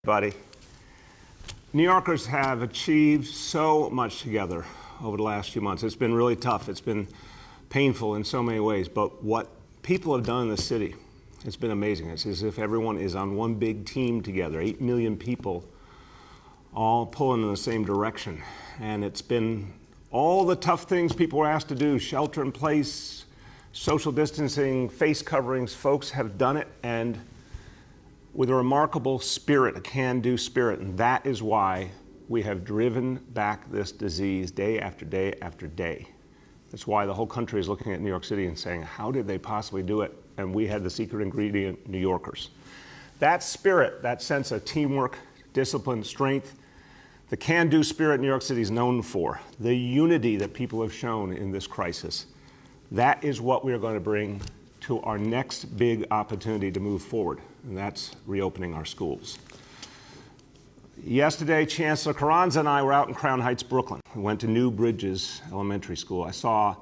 Buddy. New Yorkers have achieved so much together over the last few months. It's been really tough. It's been painful in so many ways. But what people have done in the city, it's been amazing. It's as if everyone is on one big team together, 8 million people all pulling in the same direction. And it's been all the tough things people were asked to do, shelter in place, social distancing, face coverings. Folks have done it, and with a remarkable spirit, a can-do spirit. And that is why we have driven back this disease day after day after day. That's why the whole country is looking at New York City and saying, how did they possibly do it? And we had the secret ingredient, New Yorkers. That spirit, that sense of teamwork, discipline, strength, the can-do spirit New York City is known for, the unity that people have shown in this crisis, that is what we are going to bring to our next big opportunity to move forward, and that's reopening our schools. Yesterday, Chancellor Carranza and I were out in Crown Heights, Brooklyn. We went to New Bridges Elementary School. I saw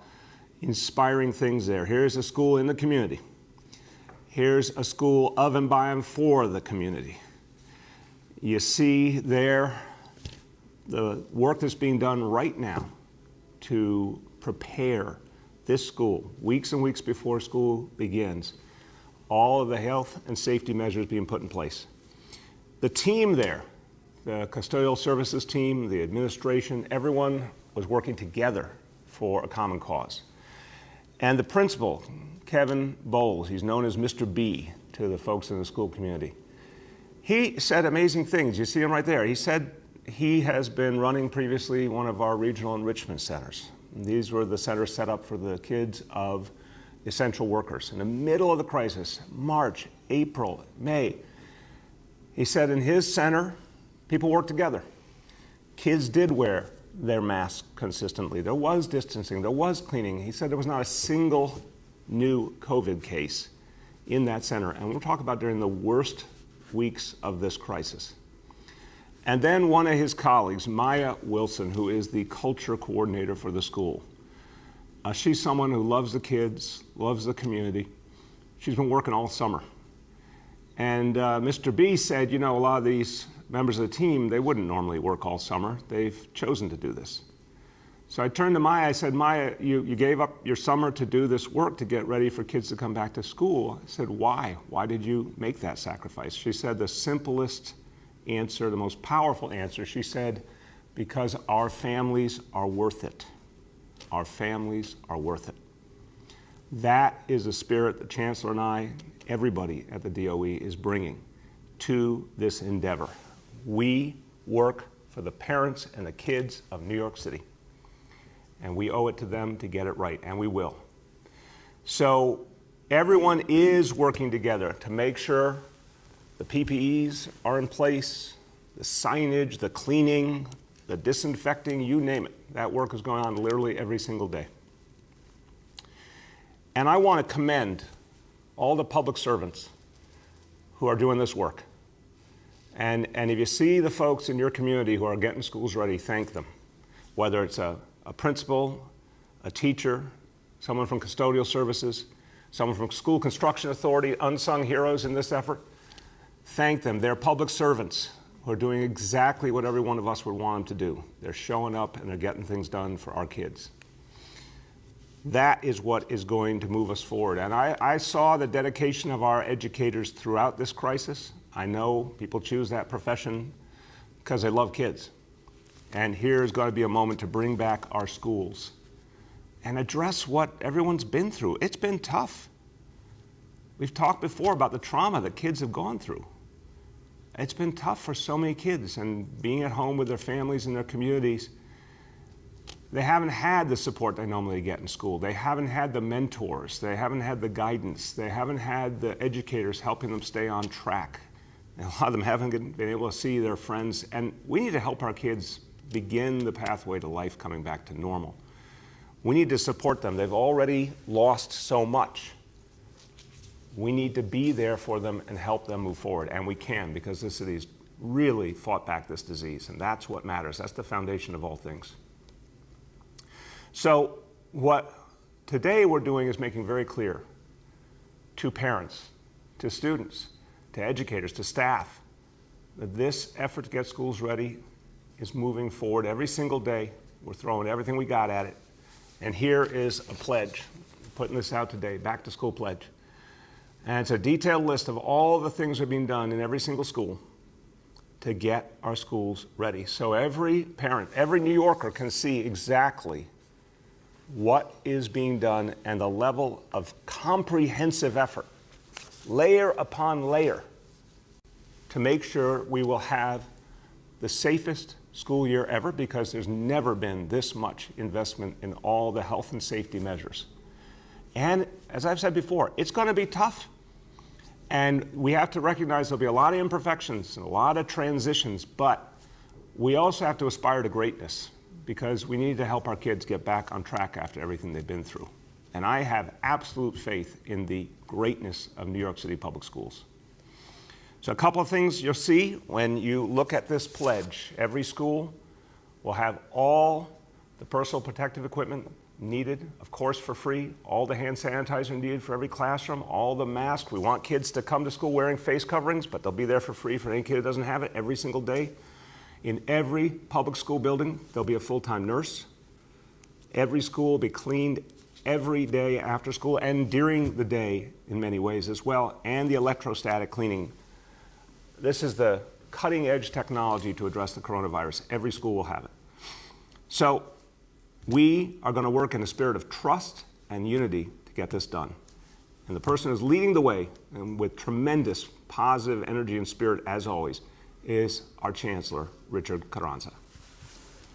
inspiring things there. Here's a school in the community. Here's a school of and by and for the community. You see there the work that's being done right now to prepare this school, weeks and weeks before school begins, all of the health and safety measures being put in place. The team there, the custodial services team, the administration, everyone was working together for a common cause. And the principal, Kevin Bowles, he's known as Mr. B to the folks in the school community. He said amazing things. You see him right there. He said he has been running previously one of our regional enrichment centers. These were the centers set up for the kids of essential workers. In the middle of the crisis, March, April, May, he said in his center, people worked together. Kids did wear their masks consistently. There was distancing, there was cleaning. He said there was not a single new COVID case in that center. And we'll talk about during the worst weeks of this crisis. And then one of his colleagues, Maya Wilson, who is the culture coordinator for the school. She's someone who loves the kids, loves the community. She's been working all summer. And Mr. B said, you know, a lot of these members of the team, they wouldn't normally work all summer. They've chosen to do this. So I turned to Maya, I said, Maya, you gave up your summer to do this work to get ready for kids to come back to school. I said, why? Why did you make that sacrifice? She said the simplest answer, the most powerful answer. She said, because our families are worth it. Our families are worth it. That is the spirit the Chancellor and I, everybody at the DOE is bringing to this endeavor. We work for the parents and the kids of New York City, and we owe it to them to get it right, and we will. So everyone is working together to make sure the PPEs are in place, the signage, the cleaning, the disinfecting, you name it. That work is going on literally every single day. And I want to commend all the public servants who are doing this work. And if you see the folks in your community who are getting schools ready, thank them. Whether it's a principal, a teacher, someone from custodial services, someone from school construction authority, unsung heroes in this effort, thank them. They're public servants who are doing exactly what every one of us would want them to do. They're showing up and they're getting things done for our kids. That is what is going to move us forward. And I saw the dedication of our educators throughout this crisis. I know people choose that profession because they love kids. And here's going to be a moment to bring back our schools and address what everyone's been through. It's been tough. We've talked before about the trauma that kids have gone through. It's been tough for so many kids, and being at home with their families and their communities, they haven't had the support they normally get in school. They haven't had the mentors. They haven't had the guidance. They haven't had the educators helping them stay on track. And a lot of them haven't been able to see their friends. And we need to help our kids begin the pathway to life coming back to normal. We need to support them. They've already lost so much. We need to be there for them and help them move forward. And we can, because this city's really fought back this disease. And that's what matters. That's the foundation of all things. So what today we're doing is making very clear to parents, to students, to educators, to staff, that this effort to get schools ready is moving forward every single day. We're throwing everything we got at it. And here is a pledge, putting this out today, back to school pledge. And it's a detailed list of all the things that are being done in every single school to get our schools ready. So every parent, every New Yorker can see exactly what is being done and the level of comprehensive effort, layer upon layer, to make sure we will have the safest school year ever, because there's never been this much investment in all the health and safety measures. And as I've said before, it's going to be tough. And we have to recognize there'll be a lot of imperfections and a lot of transitions, but we also have to aspire to greatness, because we need to help our kids get back on track after everything they've been through. And I have absolute faith in the greatness of New York City public schools. So a couple of things you'll see when you look at this pledge. Every school will have all the personal protective equipment needed, of course, for free, all the hand sanitizer needed for every classroom, all the masks. We want kids to come to school wearing face coverings, but they'll be there for free for any kid who doesn't have it every single day. In every public school building, there'll be a full-time nurse. Every school will be cleaned every day after school and during the day in many ways as well, and the electrostatic cleaning. This is the cutting-edge technology to address the coronavirus. Every school will have it. So we are going to work in a spirit of trust and unity to get this done. And the person who's leading the way, and with tremendous positive energy and spirit as always, is our Chancellor, Richard Carranza.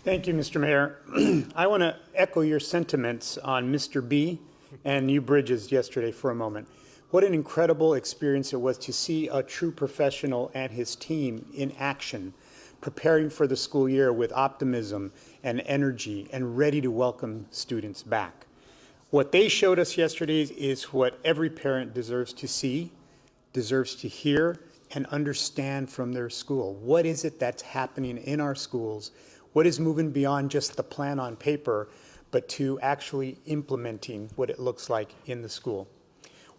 Thank you, Mr. Mayor. I want to echo your sentiments on Mr. B and New Bridges yesterday for a moment. What an incredible experience it was to see a true professional and his team in action, preparing for the school year with optimism and energy and ready to welcome students back. What they showed us yesterday is what every parent deserves to see, deserves to hear, and understand from their school. What is it that's happening in our schools? What is moving beyond just the plan on paper, but to actually implementing what it looks like in the school?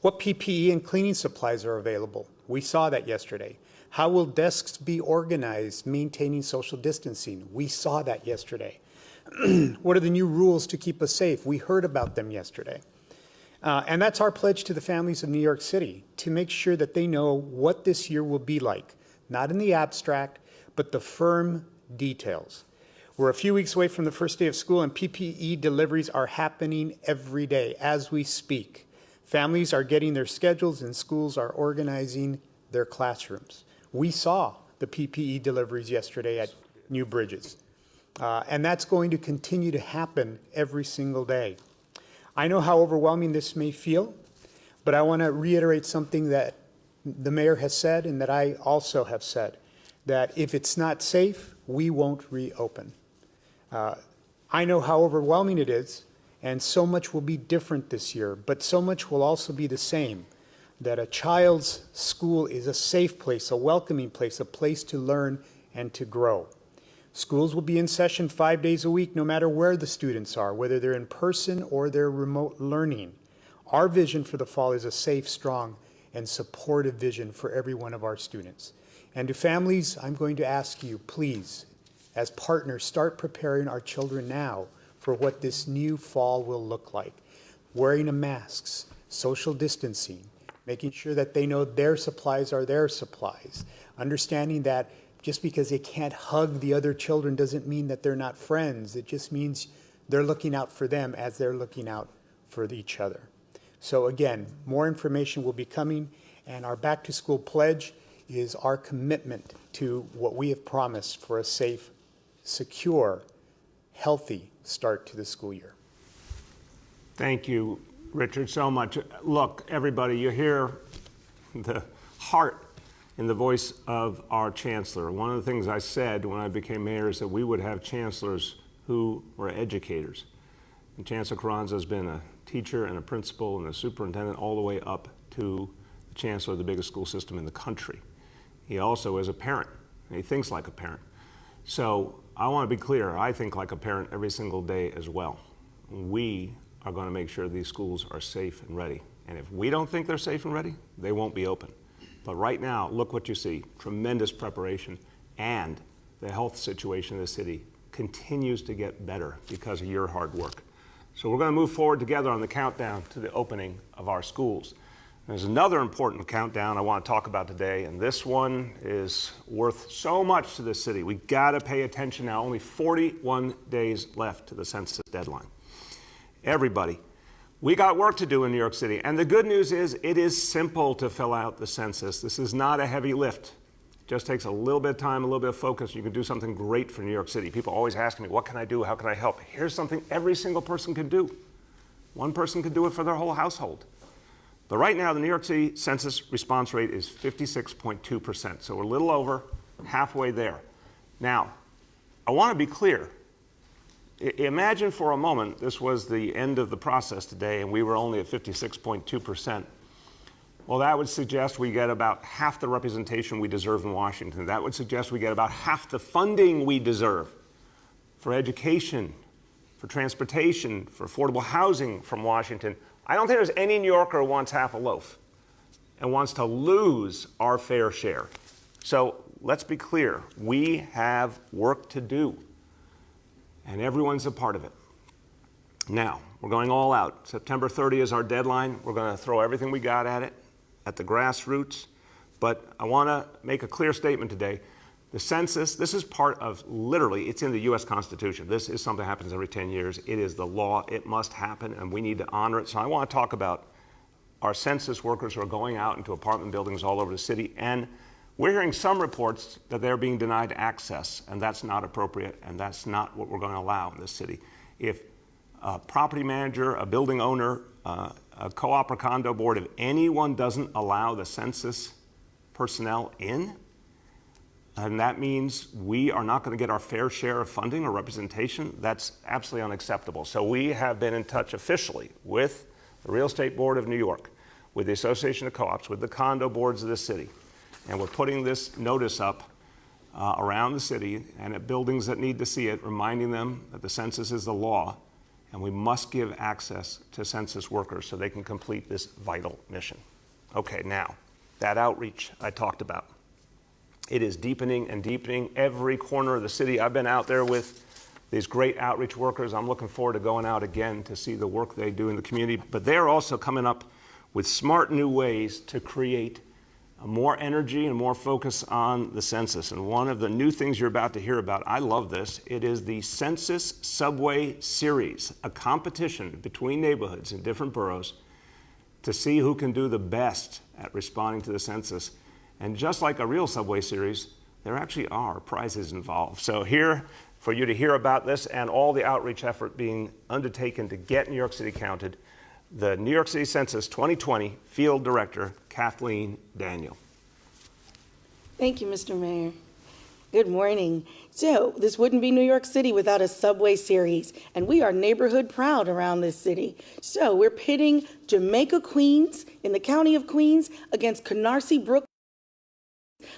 What PPE and cleaning supplies are available? We saw that yesterday. How will desks be organized, maintaining social distancing? We saw that yesterday. What are the new rules to keep us safe? We heard about them yesterday. And that's our pledge to the families of New York City, to make sure that they know what this year will be like, not in the abstract, but the firm details. We're a few weeks away from the first day of school, and PPE deliveries are happening every day as we speak. Families are getting their schedules, and schools are organizing their classrooms. We saw the PPE deliveries yesterday at New Bridges, and that's going to continue to happen every single day. I know how overwhelming this may feel, but I want to reiterate something that the mayor has said and that I also have said, that if it's not safe, we won't reopen. I know how overwhelming it is, and so much will be different this year, but so much will also be the same, that a child's school is a safe place, a welcoming place, a place to learn and to grow. Schools will be in session 5 days a week, no matter where the students are, whether they're in person or they're remote learning. Our vision for the fall is a safe, strong, and supportive vision for every one of our students. And to families, I'm going to ask you, please, as partners, start preparing our children now for what this new fall will look like. Wearing of masks, social distancing, making sure that they know their supplies are their supplies, understanding that just because they can't hug the other children doesn't mean that they're not friends. It just means they're looking out for them as they're looking out for each other. So again, more information will be coming, and our Back to School pledge is our commitment to what we have promised for a safe, secure, healthy start to the school year. Thank you, Richard, so much. Look, everybody, you hear the heart in the voice of our chancellor. One of the things I said when I became mayor is that we would have chancellors who were educators. And Chancellor Carranza has been a teacher and a principal and a superintendent all the way up to the chancellor of the biggest school system in the country. He also is a parent, and he thinks like a parent. So I want to be clear, I think like a parent every single day as well. We are going to make sure these schools are safe and ready. And if we don't think they're safe and ready, they won't be open. But right now, look what you see, tremendous preparation, and the health situation in the city continues to get better because of your hard work. So we're going to move forward together on the countdown to the opening of our schools. There's another important countdown I want to talk about today, and this one is worth so much to this city. We got to pay attention now. Only 41 days left to the census deadline. Everybody, we got work to do in New York City, and the good news is it is simple to fill out the census. This is not a heavy lift. It just takes a little bit of time, a little bit of focus. You can do something great for New York City. People always ask me, what can I do? How can I help? Here's something every single person can do. One person can do it for their whole household. But right now, the New York City census response rate is 56.2%. So we're a little over halfway there. Now, I want to be clear. Imagine for a moment this was the end of the process today and we were only at 56.2%. Well, that would suggest we get about half the representation we deserve in Washington. That would suggest we get about half the funding we deserve for education, for transportation, for affordable housing from Washington. I don't think there's any New Yorker who wants half a loaf and wants to lose our fair share. So let's be clear, we have work to do, and everyone's a part of it. Now, we're going all out. September 30 is our deadline. We're going to throw everything we got at it, at the grassroots. But I want to make a clear statement today. The census, this is part of, literally, it's in the U.S. Constitution. This is something that happens every 10 years. It is the law. It must happen, and we need to honor it. So I want to talk about our census workers who are going out into apartment buildings all over the city, and we're hearing some reports that they're being denied access, and that's not appropriate, and that's not what we're going to allow in this city. If a property manager, a building owner, a co-op or condo board, if anyone doesn't allow the census personnel in, and that means we are not going to get our fair share of funding or representation, that's absolutely unacceptable. So we have been in touch officially with the Real Estate Board of New York, with the Association of Co-ops, with the condo boards of the city. And we're putting this notice up around the city and at buildings that need to see it, reminding them that the census is the law and we must give access to census workers so they can complete this vital mission. Okay, now, that outreach I talked about. It is deepening and deepening every corner of the city. I've been out there with these great outreach workers. I'm looking forward to going out again to see the work they do in the community. But they're also coming up with smart new ways to create more energy and more focus on the census. And one of the new things you're about to hear about, I love this, it is the Census Subway Series, a competition between neighborhoods in different boroughs to see who can do the best at responding to the census. And just like a real Subway Series, there actually are prizes involved. So here, for you to hear about this and all the outreach effort being undertaken to get New York City counted, the New York City Census 2020 Field Director, Kathleen Daniel. Thank you, Mr. Mayor. Good morning. So this wouldn't be New York City without a Subway Series, and we are neighborhood proud around this city. So we're pitting Jamaica, Queens, in the county of Queens, against Canarsie, Brooklyn.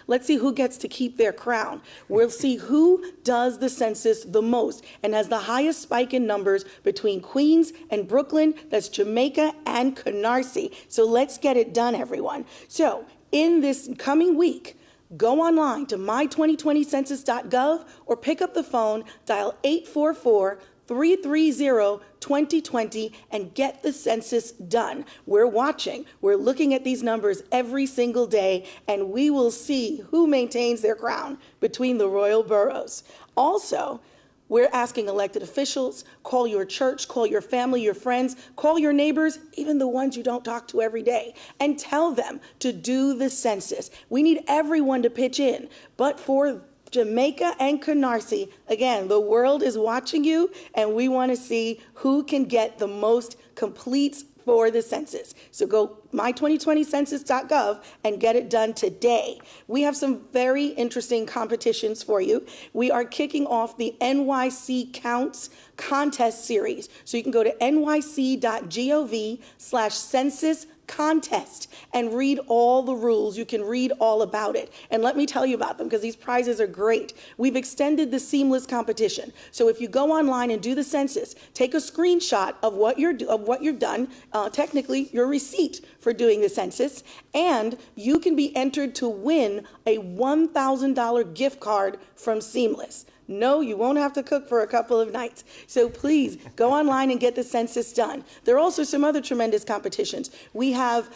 Let's see who gets to keep their crown. We'll see who does the census the most and has the highest spike in numbers between Queens and Brooklyn. That's Jamaica and Canarsie. So let's get it done, everyone. So in this coming week, go online to my2020census.gov or pick up the phone, dial 844-330-2020 and get the census done. We're watching. We're looking at these numbers every single day, and we will see who maintains their crown between the royal boroughs. Also, we're asking elected officials, call your church, call your family, your friends, call your neighbors, even the ones you don't talk to every day, and tell them to do the census. We need everyone to pitch in, but for Jamaica and Canarsie, again, the world is watching you, and we want to see who can get the most completes for the census. So go my2020census.gov and get it done today. We have some very interesting competitions for you. We are kicking off the NYC Counts contest series. So you can go to nyc.gov/census contest and read all the rules. You can read all about it. And let me tell you about them because these prizes are great. We've extended the seamless competition. So if you go online and do the census, take a screenshot of what you've done, technically your receipt for doing the census, and you can be entered to win a $1,000 gift card from Seamless. No, you won't have to cook for a couple of nights. So please go online and get the census done. There are also some other tremendous competitions. We have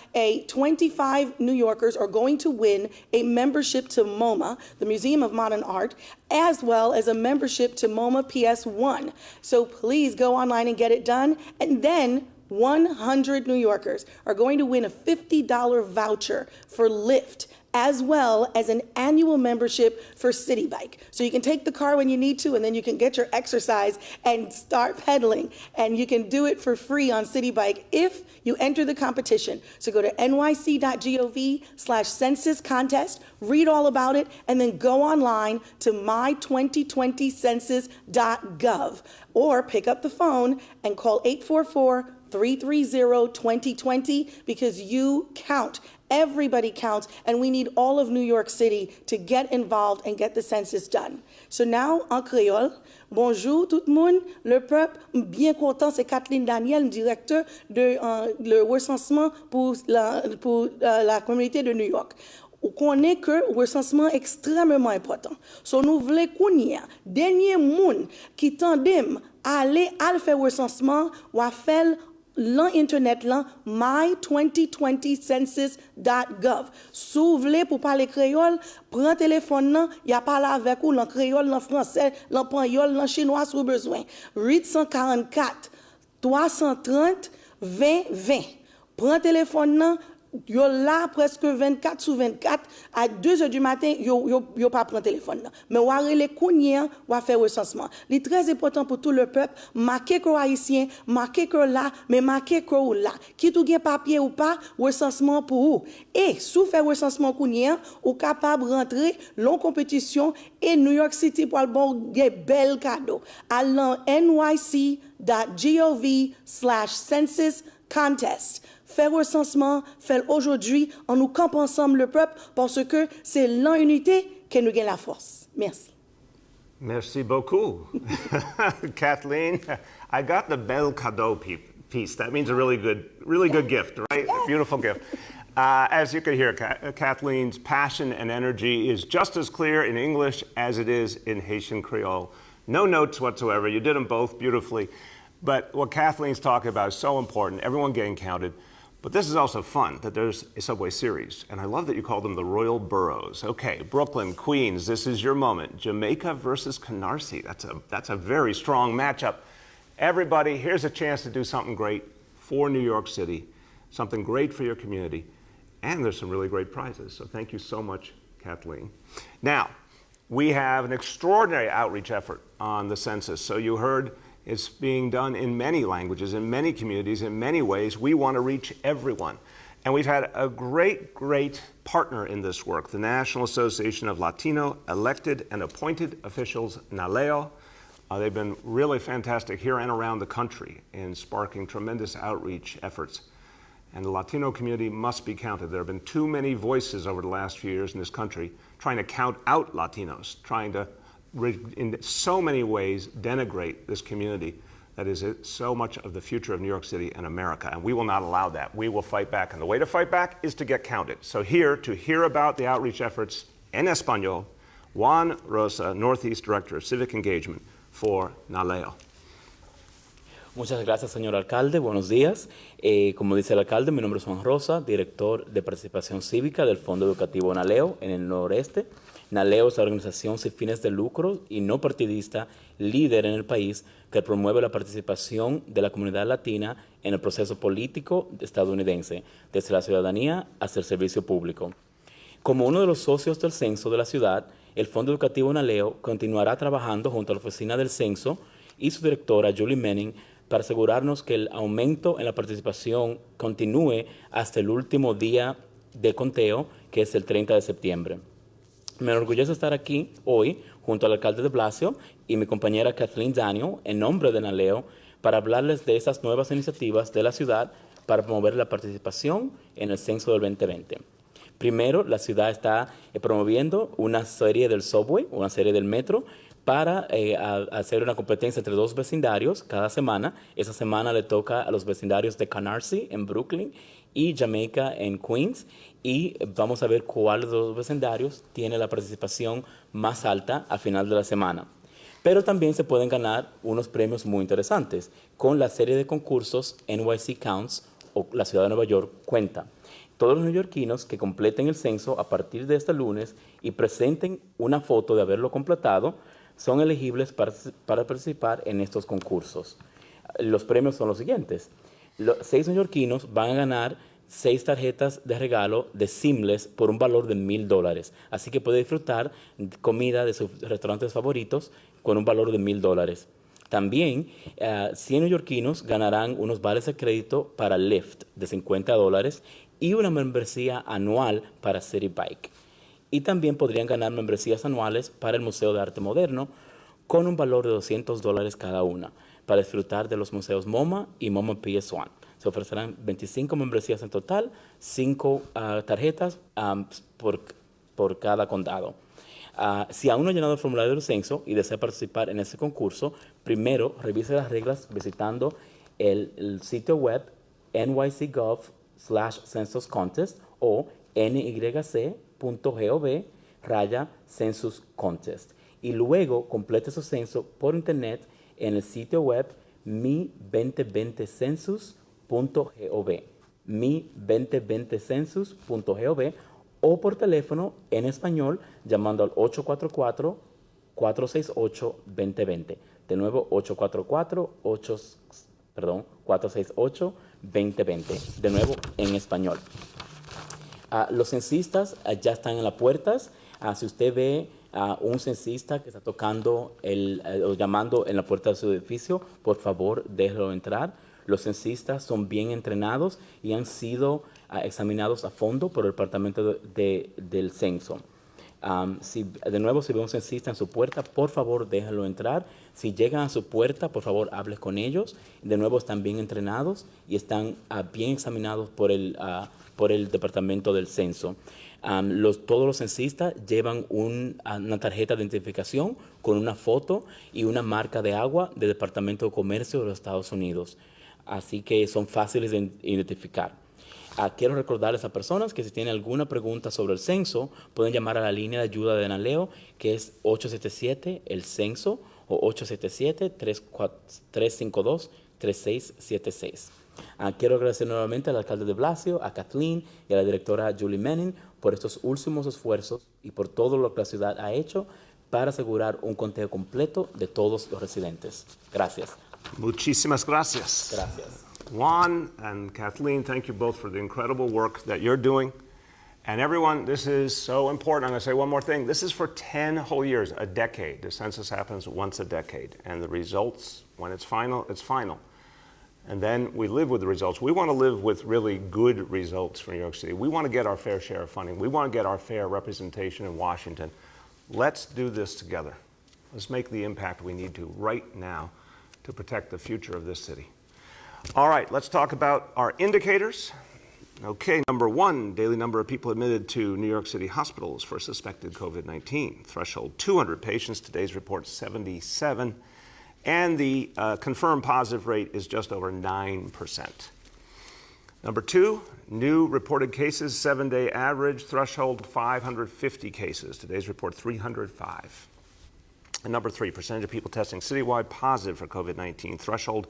25 New Yorkers are going to win a membership to MoMA, the Museum of Modern Art, as well as a membership to MoMA PS1. So please go online and get it done. And then 100 New Yorkers are going to win a $50 voucher for Lyft, as well as an annual membership for City Bike. So you can take the car when you need to, and then you can get your exercise and start pedaling. And you can do it for free on City Bike if you enter the competition. So go to nyc.gov/census contest, read all about it, and then go online to my2020census.gov, or pick up the phone and call 844-330-2020 because you count. Everybody counts, and we need all of New York City to get involved and get the census done. So now, en créole, bonjour tout le monde, le peuple, bien content, c'est Kathleen Daniel, directeur de le recensement pour la communauté de New York. On connaît que le recensement est extrêmement important. So nous voulons qu'on y a dernier monde qui tandem aller à faire recensement ou à faire l'internet là my2020census.gov. Si vous voulez pour parler créole, prends téléphone là, y a parlé avec ou en créole, en français, en espagnol, en chinois si vous besoin. 844 330 2020. Prends téléphone là. Yo là presque 24 sur 24 à 2 heures du matin yo pas prendre téléphone là mais on relé kounien on faire recensement. C'est très important pour tout le peuple, marquer que haïtien, marquer que là mais marquer que là qui tout gain papier ou pas, recensement pour vous. Et sous faire recensement kounien ou capable rentrer long compétition et New York City pour le bon bel cadeau allant nyc.gov/census contest. Faire recensement, faire aujourd'hui, en nous campant ensemble le peuple, parce que c'est l'unité que nous gagnons la force. Merci. Merci beaucoup. Kathleen, I got the bel cadeau piece. That means a really good gift, right? Yes. A beautiful gift. As you can hear, Kathleen's passion and energy is just as clear in English as it is in Haitian Creole. No notes whatsoever. You did them both beautifully. But what Kathleen's talking about is so important, everyone getting counted. But this is also fun, that there's a subway series. And I love that you call them the Royal Boroughs. Okay, Brooklyn, Queens, this is your moment. Jamaica versus Canarsie. That's a very strong matchup. Everybody, here's a chance to do something great for New York City, something great for your community. And there's some really great prizes. So thank you so much, Kathleen. Now, we have an extraordinary outreach effort on the census. So you heard it's being done in many languages, in many communities, in many ways. We want to reach everyone. And we've had a great partner in this work, the National Association of Latino Elected and Appointed Officials, NALEO. They've been really fantastic here and around the country in sparking tremendous outreach efforts. And the Latino community must be counted. There have been too many voices over the last few years in this country trying to count out Latinos, trying to in so many ways denigrate this community that is so much of the future of New York City and America, and we will not allow that. We will fight back, and the way to fight back is to get counted. So here, to hear about the outreach efforts en español, Juan Rosa, Northeast Director of Civic Engagement for NALEO. Muchas gracias, señor alcalde. Buenos días. Como dice el alcalde, mi nombre es Juan Rosa, director de participación cívica del Fondo Educativo NALEO en el noreste. NALEO es la organización sin fines de lucro y no partidista líder en el país que promueve la participación de la comunidad latina en el proceso político estadounidense, desde la ciudadanía hasta el servicio público. Como uno de los socios del censo de la ciudad, el Fondo Educativo NALEO continuará trabajando junto a la Oficina del Censo y su directora, Julie Manning, para asegurarnos que el aumento en la participación continúe hasta el último día de conteo, que es el 30 de septiembre. Me enorgullece estar aquí hoy junto al alcalde de Blasio y mi compañera Kathleen Daniel en nombre de NALEO para hablarles de estas nuevas iniciativas de la ciudad para promover la participación en el censo del 2020. Primero, la ciudad está promoviendo una serie del subway, una serie del metro, para hacer una competencia entre dos vecindarios cada semana. Esa semana le toca a los vecindarios de Canarsie en Brooklyn y Jamaica en Queens. Y vamos a ver cuál de los vecindarios tiene la participación más alta al final de la semana. Pero también se pueden ganar unos premios muy interesantes con la serie de concursos NYC Counts o la ciudad de Nueva York cuenta. Todos los neoyorquinos que completen el censo a partir de este lunes y presenten una foto de haberlo completado son elegibles para participar en estos concursos. Los premios son los siguientes. 6 neoyorquinos van a ganar 6 tarjetas de regalo de Seamless por un valor de $1,000. Así que puede disfrutar comida de sus restaurantes favoritos con un valor de $1,000. También 100 neoyorquinos ganarán unos vales de crédito para Lyft de $50 y una membresía anual para City Bike. Y también podrían ganar membresías anuales para el Museo de Arte Moderno con un valor de $200 cada una para disfrutar de los museos MoMA y MoMA PS1. Se ofrecerán 25 membresías en total, 5 tarjetas por cada condado. Si aún no ha llenado el formulario del censo y desea participar en este concurso, primero revise las reglas visitando el sitio web nyc.gov/census contest o nyc.gov/census contest y luego complete su censo por internet en el sitio web mi2020census.gov mi2020census.gov o por teléfono en español llamando al 844-468-2020. De nuevo, 844-468-2020. De nuevo, en español. Los censistas ya están en las puertas. Si usted ve a un censista que está tocando o llamando en la puerta de su edificio, por favor, déjelo entrar. Los censistas son bien entrenados y han sido examinados a fondo por el Departamento del Censo. Si ve un censista en su puerta, por favor, déjalo entrar. Si llegan a su puerta, por favor, hable con ellos. De nuevo, están bien entrenados y están bien examinados por el Departamento del Censo. Todos los censistas llevan una tarjeta de identificación con una foto y una marca de agua del Departamento de Comercio de los Estados Unidos. Así que son fáciles de identificar. Quiero recordarles a personas que si tienen alguna pregunta sobre el censo, pueden llamar a la línea de ayuda de Naleo, que es 877-el-censo o 877-352-3676. Quiero agradecer nuevamente al alcalde de Blasio, a Kathleen y a la directora Julie Menin por estos últimos esfuerzos y por todo lo que la ciudad ha hecho para asegurar un conteo completo de todos los residentes. Gracias. Muchísimas gracias. Gracias. Juan and Kathleen, thank you both for the incredible work that you're doing. And everyone, this is so important. I'm going to say one more thing. This is for 10 whole years, a decade. The census happens once a decade. And the results, when it's final, it's final. And then we live with the results. We want to live with really good results for New York City. We want to get our fair share of funding. We want to get our fair representation in Washington. Let's do this together. Let's make the impact we need to right now to protect the future of this city. All right, let's talk about our indicators. Okay, number one, daily number of people admitted to New York City hospitals for suspected COVID-19. Threshold 200 patients, today's report 77. And the confirmed positive rate is just over 9%. Number two, new reported cases, 7-day average, threshold 550 cases. Today's report 305. And number three, percentage of people testing citywide positive for COVID-19. Threshold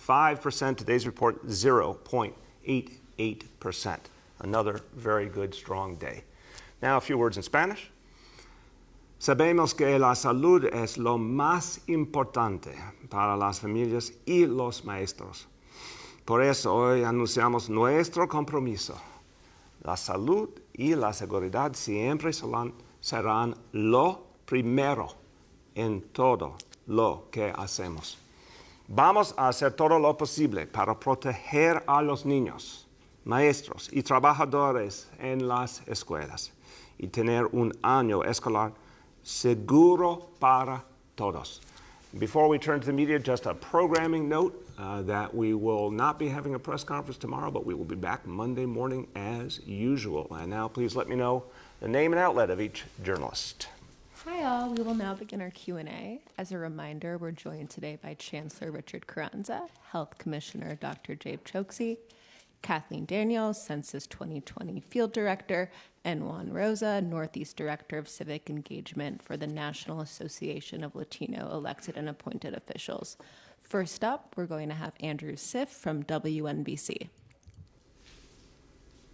5%, today's report 0.88%. Another very good, strong day. Now a few words in Spanish. Sabemos que la salud es lo más importante para las familias y los maestros. Por eso hoy anunciamos nuestro compromiso. La salud y la seguridad siempre serán lo primero en todo lo que hacemos. Vamos a hacer todo lo posible para proteger a los niños, maestros y trabajadores en las escuelas y tener un año escolar seguro para todos. Before we turn to the media, just a programming note that we will not be having a press conference tomorrow, but we will be back Monday morning as usual. And now please let me know the name and outlet of each journalist. Hi all, we will now begin our Q&A. As a reminder, we're joined today by Chancellor Richard Carranza, Health Commissioner Dr. Jabe Choksi, Kathleen Daniels, Census 2020 Field Director, and Juan Rosa, Northeast Director of Civic Engagement for the National Association of Latino Elected and Appointed Officials. First up, we're going to have Andrew Siff from WNBC.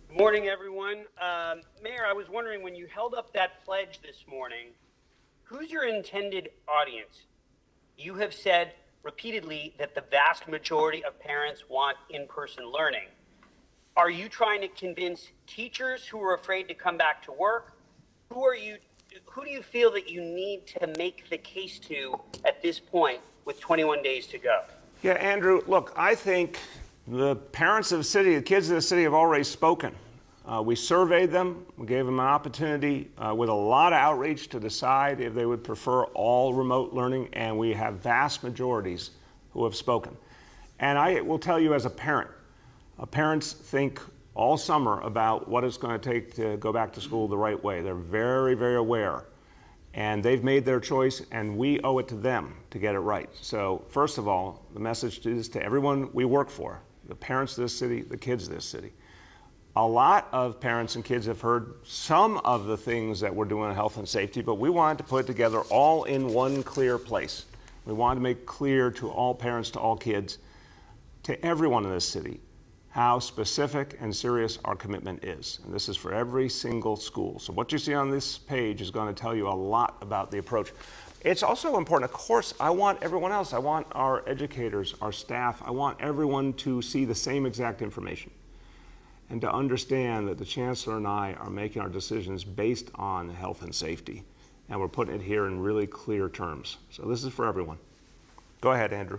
Good morning, everyone. Mayor, I was wondering, when you held up that pledge this morning, who's your intended audience? You have said repeatedly that the vast majority of parents want in-person learning. Are you trying to convince teachers who are afraid to come back to work? Who do you feel that you need to make the case to at this point with 21 days to go? Yeah, Andrew, look, I think the parents of the city, the kids of the city have already spoken. We surveyed them. We gave them an opportunity with a lot of outreach to decide if they would prefer all remote learning, and we have vast majorities who have spoken. And I will tell you as a parent, parents think all summer about what it's going to take to go back to school the right way. They're very, very aware. And they've made their choice, and we owe it to them to get it right. So first of all, the message is to everyone we work for, the parents of this city, the kids of this city. A lot of parents and kids have heard some of the things that we're doing in health and safety, but we wanted to put it together all in one clear place. We wanted to make clear to all parents, to all kids, to everyone in this city, how specific and serious our commitment is. And this is for every single school. So what you see on this page is going to tell you a lot about the approach. It's also important, of course, I want everyone else, I want our educators, our staff, I want everyone to see the same exact information and to understand that the Chancellor and I are making our decisions based on health and safety. And we're putting it here in really clear terms. So this is for everyone. Go ahead, Andrew.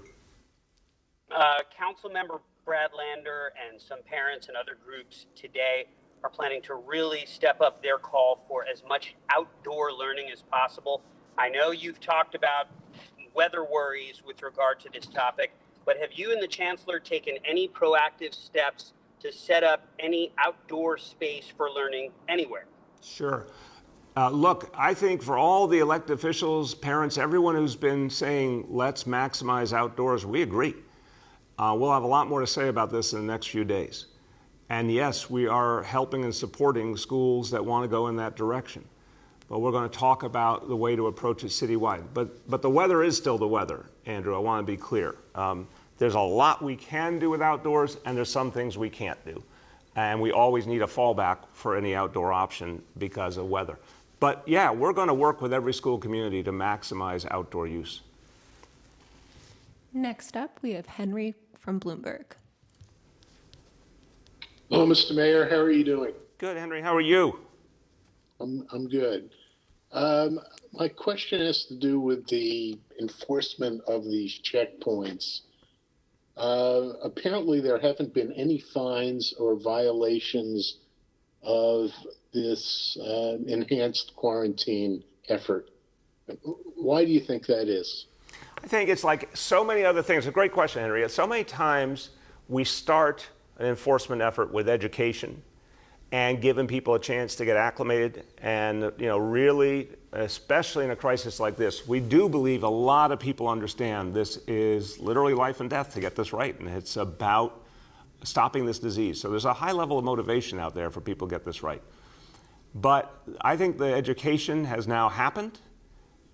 Councilmember Brad Lander and some parents and other groups today are planning to really step up their call for as much outdoor learning as possible. I know you've talked about weather worries with regard to this topic, but have you and the Chancellor taken any proactive steps to set up any outdoor space for learning anywhere? Sure. Look, I think for all the elected officials, parents, everyone who's been saying, let's maximize outdoors, we agree. We'll have a lot more to say about this in the next few days. And yes, we are helping and supporting schools that want to go in that direction. But we're going to talk about the way to approach it citywide. But the weather is still the weather, Andrew. I want to be clear. There's a lot we can do with outdoors, and there's some things we can't do. And we always need a fallback for any outdoor option because of weather. But yeah, we're going to work with every school community to maximize outdoor use. Next up, we have Henry from Bloomberg. Hello, Mr. Mayor. How are you doing? Good, Henry. How are you? I'm good. My question has to do with the enforcement of these checkpoints. Apparently, there haven't been any fines or violations of this enhanced quarantine effort. Why do you think that is? I think it's like so many other things. A great question, Henry. So many times we start an enforcement effort with education and giving people a chance to get acclimated. And, really, especially in a crisis like this, we do believe a lot of people understand this is literally life and death to get this right. And it's about stopping this disease. So there's a high level of motivation out there for people to get this right. But I think the education has now happened.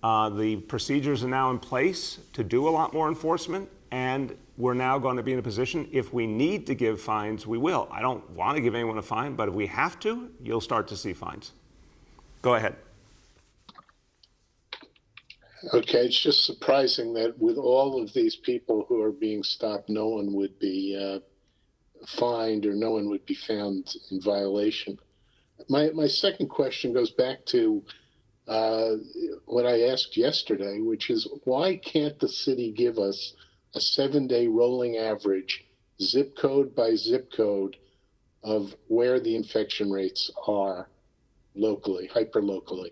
The procedures are now in place to do a lot more enforcement, and we're now going to be in a position, if we need to give fines, we will. I don't want to give anyone a fine, but if we have to, you'll start to see fines. Go ahead. Okay, it's just surprising that with all of these people who are being stopped, no one would be fined or no one would be found in violation. My second question goes back to what I asked yesterday, which is why can't the city give us a 7-day rolling average, zip code by zip code, of where the infection rates are locally, hyper-locally?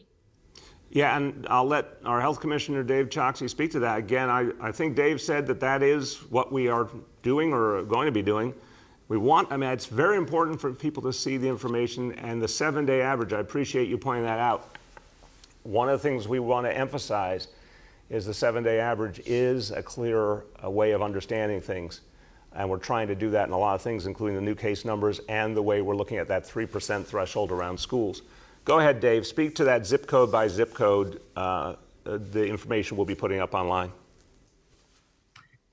Yeah, and I'll let our Health Commissioner, Dave Choksi, speak to that. Again, I think Dave said that is what we are doing or are going to be doing. It's very important for people to see the information and the 7-day average. I appreciate you pointing that out. One of the things we want to emphasize is the 7-day average is a clearer way of understanding things. And we're trying to do that in a lot of things, including the new case numbers and the way we're looking at that 3% threshold around schools. Go ahead, Dave. Speak to that zip code by zip code, the information we'll be putting up online.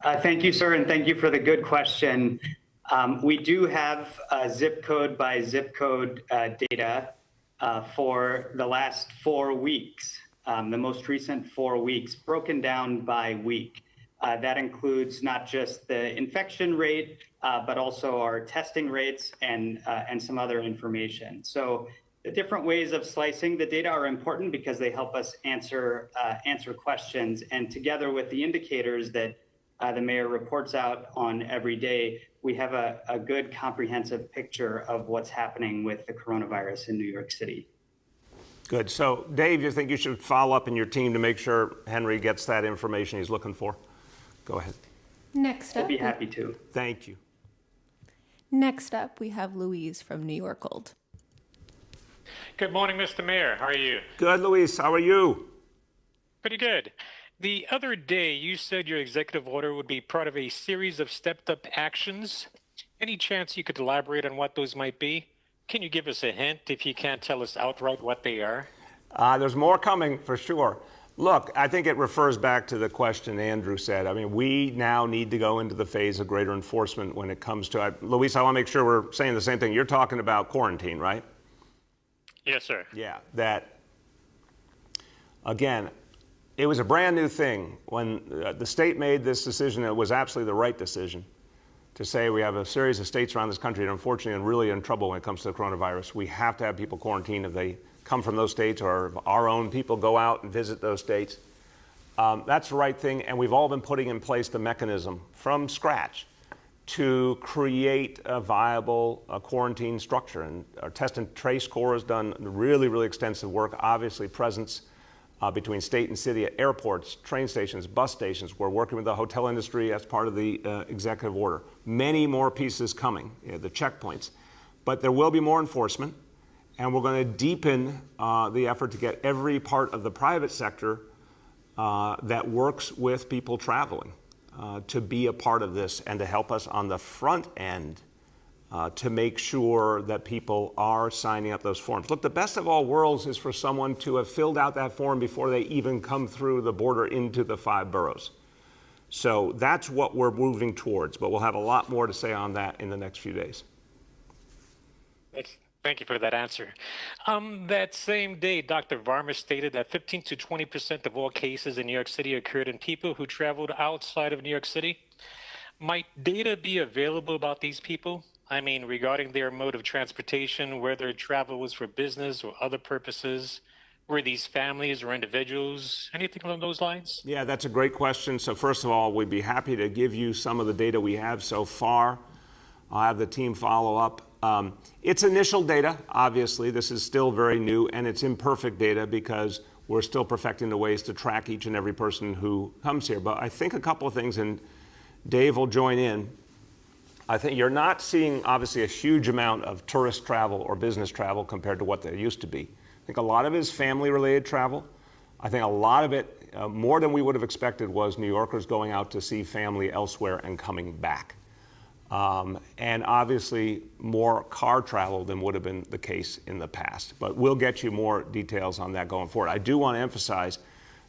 Thank you, sir, and thank you for the good question. We do have zip code by zip code data for the last 4 weeks, the most recent 4 weeks, broken down by week. That includes not just the infection rate, but also our testing rates and some other information. So the different ways of slicing the data are important because they help us answer questions. And together with the indicators that the mayor reports out on every day, we have a good comprehensive picture of what's happening with the coronavirus in New York City. Good. So, Dave, you think you should follow up in your team to make sure Henry gets that information he's looking for? Go ahead. Next up, I'd be happy to. Thank you. Next up, we have Louise from New York Old. Good morning, Mr. Mayor. How are you? Good, Luis. How are you? Pretty good. The other day, you said your executive order would be part of a series of stepped-up actions. Any chance you could elaborate on what those might be? Can you give us a hint if you can't tell us outright what they are? There's more coming for sure. Look, I think it refers back to the question Andrew said. I mean, we now need to go into the phase of greater enforcement when it comes to, Luis, I want to make sure we're saying the same thing. You're talking about quarantine, right? Yes, sir. Yeah, that, again, it was a brand new thing. When the state made this decision, it was absolutely the right decision to say we have a series of states around this country that unfortunately are really in trouble when it comes to the coronavirus. We have to have people quarantined if they come from those states or if our own people go out and visit those states. That's the right thing, and we've all been putting in place the mechanism from scratch to create a viable quarantine structure. And our test and trace corps has done really, really extensive work. Obviously, presence between state and city at airports, train stations, bus stations. We're working with the hotel industry as part of the executive order. Many more pieces coming, the checkpoints. But there will be more enforcement, and we're going to deepen the effort to get every part of the private sector that works with people traveling to be a part of this and to help us on the front end to make sure that people are signing up those forms. Look, the best of all worlds is for someone to have filled out that form before they even come through the border into the 5 boroughs. So that's what we're moving towards, but we'll have a lot more to say on that in the next few days. Thank you for that answer. That same day, Dr. Varma stated that 15 to 20% of all cases in New York City occurred in people who traveled outside of New York City. Might data be available about these people? I mean, regarding their mode of transportation, whether travel was for business or other purposes, were these families or individuals, anything along those lines? Yeah, that's a great question. So first of all, we'd be happy to give you some of the data we have so far. I'll have the team follow up. It's initial data, obviously. This is still very new, and it's imperfect data because we're still perfecting the ways to track each and every person who comes here. But I think a couple of things, and Dave will join in. I think you're not seeing, obviously, a huge amount of tourist travel or business travel compared to what there used to be. I think a lot of it is family-related travel. I think a lot of it, more than we would have expected, was New Yorkers going out to see family elsewhere and coming back. And obviously more car travel than would have been the case in the past. But we'll get you more details on that going forward. I do want to emphasize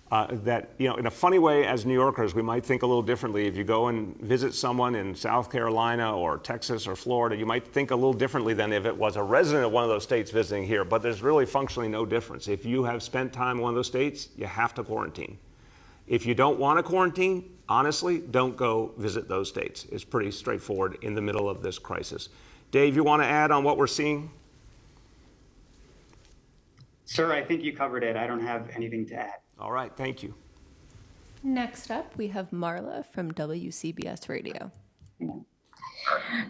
that, you know, in a funny way, as New Yorkers, we might think a little differently. If you go and visit someone in South Carolina or Texas or Florida, you might think a little differently than if it was a resident of one of those states visiting here. But there's really functionally no difference. If you have spent time in one of those states, you have to quarantine. If you don't want to quarantine, honestly, don't go visit those states. It's pretty straightforward in the middle of this crisis. Dave, you want to add on what we're seeing? Sir, I think you covered it. I don't have anything to add. All right, thank you. Next up, we have Marla from WCBS Radio.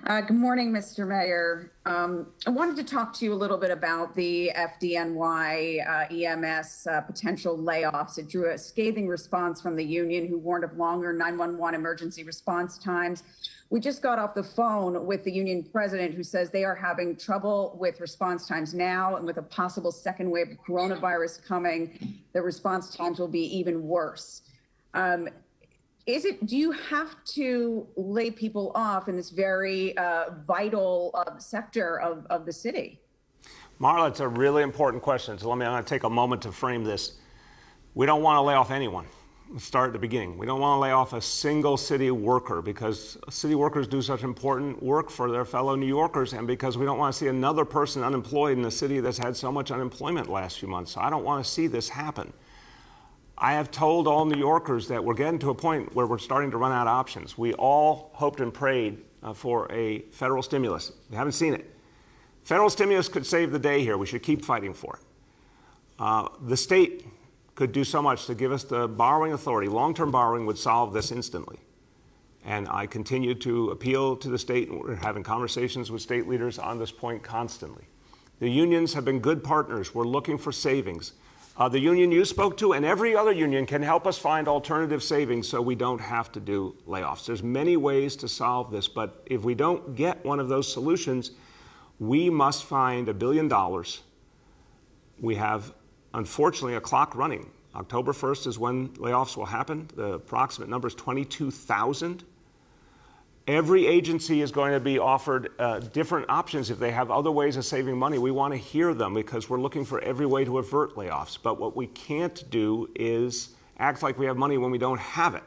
Good morning, Mr. Mayor. I wanted to talk to you a little bit about the FDNY EMS potential layoffs. It drew a scathing response from the union, who warned of longer 911 emergency response times. We just got off the phone with the union president, who says they are having trouble with response times now, and with a possible second wave of coronavirus coming, the response times will be even worse. Do you have to lay people off in this very vital sector of the city? Marla, it's a really important question. So I'm going to take a moment to frame this. We don't want to lay off anyone. Let's start at the beginning. We don't want to lay off a single city worker, because city workers do such important work for their fellow New Yorkers, and because we don't want to see another person unemployed in a city that's had so much unemployment last few months. So I don't want to see this happen. I have told all New Yorkers that we're getting to a point where we're starting to run out of options. We all hoped and prayed for a federal stimulus. We haven't seen it. Federal stimulus could save the day here. We should keep fighting for it. The state could do so much to give us the borrowing authority. Long-term borrowing would solve this instantly. And I continue to appeal to the state. We're having conversations with state leaders on this point constantly. The unions have been good partners. We're looking for savings. The union you spoke to and every other union can help us find alternative savings so we don't have to do layoffs. There's many ways to solve this, but if we don't get one of those solutions, we must find $1 billion. We have, unfortunately, a clock running. October 1st is when layoffs will happen. The approximate number is 22,000. Every agency is going to be offered different options if they have other ways of saving money. We want to hear them, because we're looking for every way to avert layoffs. But what we can't do is act like we have money when we don't have it.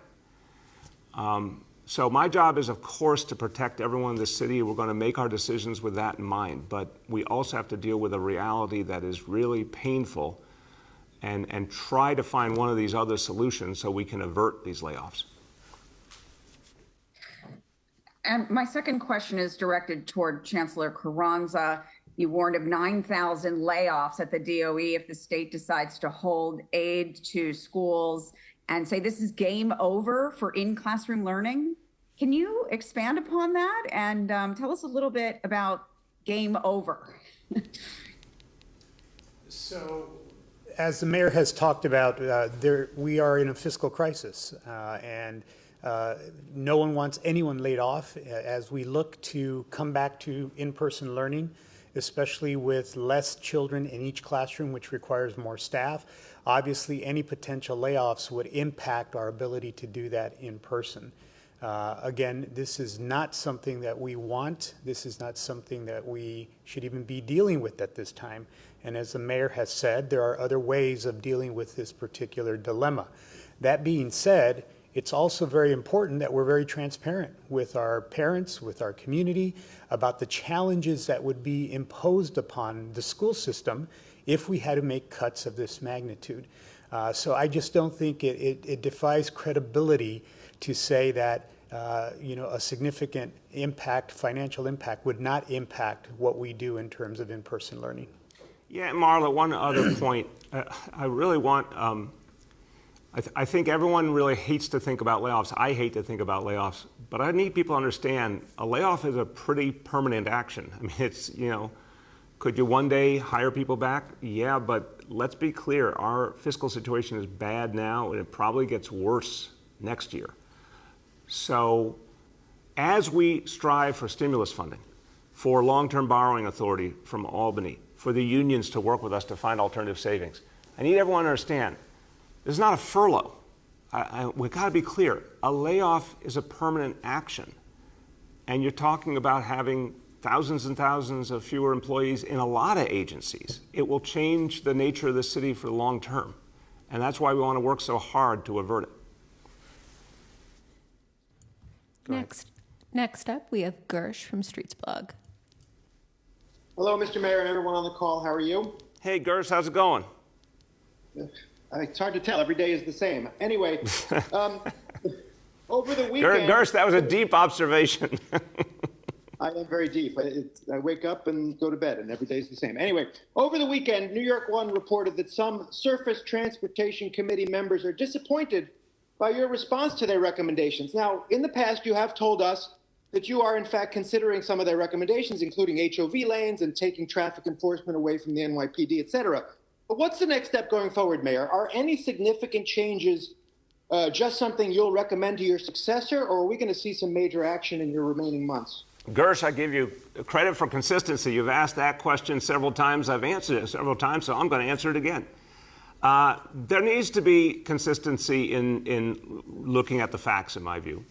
So my job is, of course, to protect everyone in this city. We're going to make our decisions with that in mind. But we also have to deal with a reality that is really painful and try to find one of these other solutions so we can avert these layoffs. And my second question is directed toward Chancellor Carranza. You warned of 9,000 layoffs at the DOE if the state decides to hold aid to schools, and say this is game over for in-classroom learning. Can you expand upon that and tell us a little bit about game over? So, as the mayor has talked about, we are in a fiscal crisis, and no one wants anyone laid off as we look to come back to in-person learning, especially with less children in each classroom, which requires more staff. Obviously, any potential layoffs would impact our ability to do that in person. Again, this is not something that we want. This is not something that we should even be dealing with at this time. And as the mayor has said, there are other ways of dealing with this particular dilemma. That being said, it's also very important that we're very transparent with our parents, with our community, about the challenges that would be imposed upon the school system if we had to make cuts of this magnitude. So I just don't think it defies credibility to say that a significant impact, financial impact, would not impact what we do in terms of in-person learning. Yeah, Marla, one other point. I really want, I think everyone really hates to think about layoffs. I hate to think about layoffs, but I need people to understand a layoff is a pretty permanent action. I mean, it's, could you one day hire people back? Yeah, but let's be clear, our fiscal situation is bad now, and it probably gets worse next year. So as we strive for stimulus funding, for long-term borrowing authority from Albany, for the unions to work with us to find alternative savings, I need everyone to understand, this is not a furlough. We've got to be clear. A layoff is a permanent action. And you're talking about having thousands and thousands of fewer employees in a lot of agencies. It will change the nature of the city for the long term. And that's why we want to work so hard to avert it. Next up, we have Gersh from Streets Blog. Hello, Mr. Mayor and everyone on the call. How are you? Hey, Gersh, how's it going? It's hard to tell. Every day is the same. Anyway, over the weekend... Gersh, that was a deep observation. I am very deep. I wake up and go to bed, and every day is the same. Anyway, over the weekend, New York One reported that some Surface Transportation Committee members are disappointed by your response to their recommendations. Now, in the past, you have told us that you are in fact considering some of their recommendations, including HOV lanes and taking traffic enforcement away from the NYPD, et cetera. But what's the next step going forward, Mayor? Are any significant changes just something you'll recommend to your successor, or are we going to see some major action in your remaining months? Gersh, I give you credit for consistency. You've asked that question several times. I've answered it several times, so I'm going to answer it again. There needs to be consistency in looking at the facts, in my view.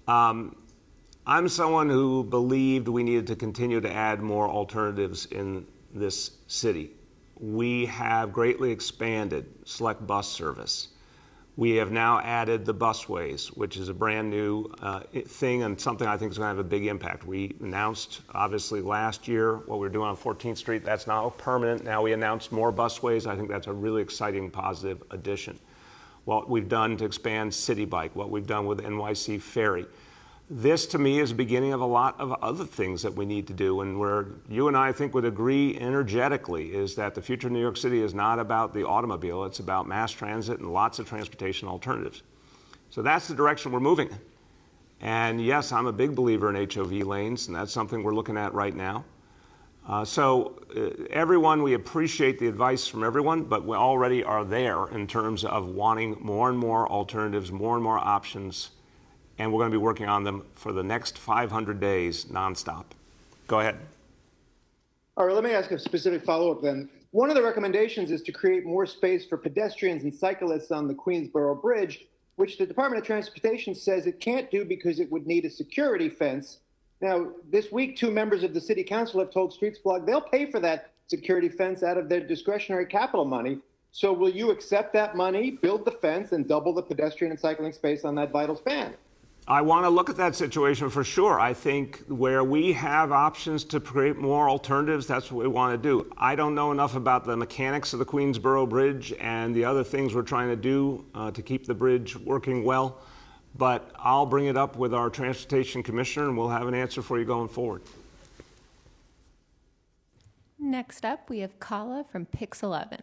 I'm someone who believed we needed to continue to add more alternatives in this city. We have greatly expanded select bus service. We have now added the busways, which is a brand new thing and something I think is going to have a big impact. We announced, obviously, last year what we were doing on 14th Street. That's now permanent. Now we announced more busways. I think that's a really exciting, positive addition. What we've done to expand City Bike, what we've done with NYC Ferry. This, to me, is the beginning of a lot of other things that we need to do, and where you and I think would agree energetically is that the future of New York City is not about the automobile, it's about mass transit and lots of transportation alternatives. So that's the direction we're moving in. And yes, I'm a big believer in HOV lanes, and that's something we're looking at right now. Everyone, we appreciate the advice from everyone, but we already are there in terms of wanting more and more alternatives, more and more options, and we're going to be working on them for the next 500 days nonstop. Go ahead. All right, let me ask a specific follow-up then. One of the recommendations is to create more space for pedestrians and cyclists on the Queensboro Bridge, which the Department of Transportation says it can't do because it would need a security fence. Now, this week, 2 members of the City Council have told Streets Blog they'll pay for that security fence out of their discretionary capital money. So will you accept that money, build the fence, and double the pedestrian and cycling space on that vital span? I want to look at that situation for sure. I think where we have options to create more alternatives, that's what we want to do. I don't know enough about the mechanics of the Queensboro Bridge and the other things we're trying to do to keep the bridge working well, but I'll bring it up with our Transportation Commissioner and we'll have an answer for you going forward. Next up, we have Kala from Pix 11.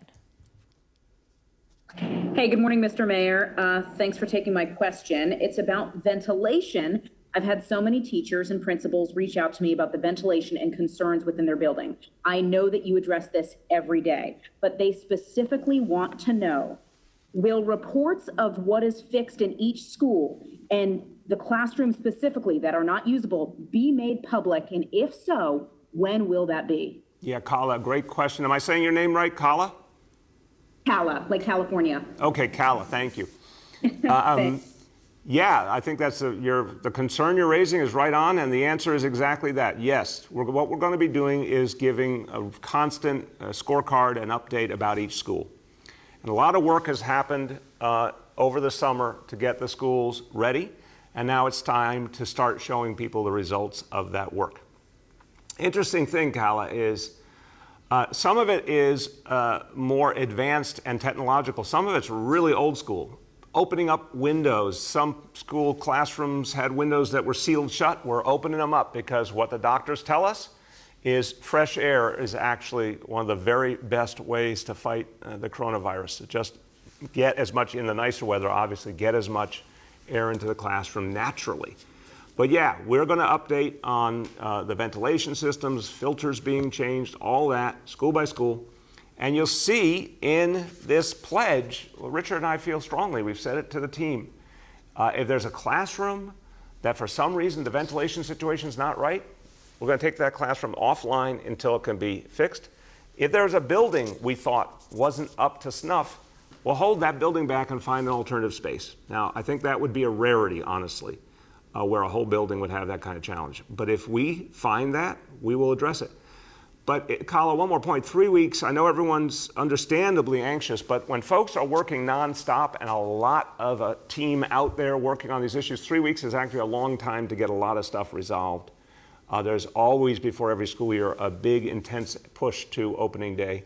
Hey, good morning, Mr. Mayor. Thanks for taking my question. It's about ventilation. I've had so many teachers and principals reach out to me about the ventilation and concerns within their building. I know that you address this every day, but they specifically want to know, will reports of what is fixed in each school and the classrooms specifically that are not usable be made public? And if so, when will that be? Yeah, Kala, great question. Am I saying your name right, Kala? Cala, like California. Okay, Kala, thank you. Yeah, I think that's the concern you're raising is right on, and the answer is exactly that. Yes, what we're going to be doing is giving a constant scorecard and update about each school. And a lot of work has happened over the summer to get the schools ready, and now it's time to start showing people the results of that work. Interesting thing, Kala, is some of it is more advanced and technological. Some of it's really old school. Opening up windows. Some school classrooms had windows that were sealed shut. We're opening them up because what the doctors tell us is fresh air is actually one of the very best ways to fight the coronavirus. Just get as much, in the nicer weather, obviously, get as much air into the classroom naturally. But yeah, we're going to update on the ventilation systems, filters being changed, all that, school by school. And you'll see in this pledge, Richard and I feel strongly, we've said it to the team, if there's a classroom that for some reason the ventilation situation is not right, we're going to take that classroom offline until it can be fixed. If there's a building we thought wasn't up to snuff, we'll hold that building back and find an alternative space. Now, I think that would be a rarity, honestly. Where a whole building would have that kind of challenge. But if we find that, we will address it. But Kala, one more point, 3 weeks, I know everyone's understandably anxious, but when folks are working nonstop and a lot of a team out there working on these issues, 3 weeks is actually a long time to get a lot of stuff resolved. There's always, before every school year, a big, intense push to opening day.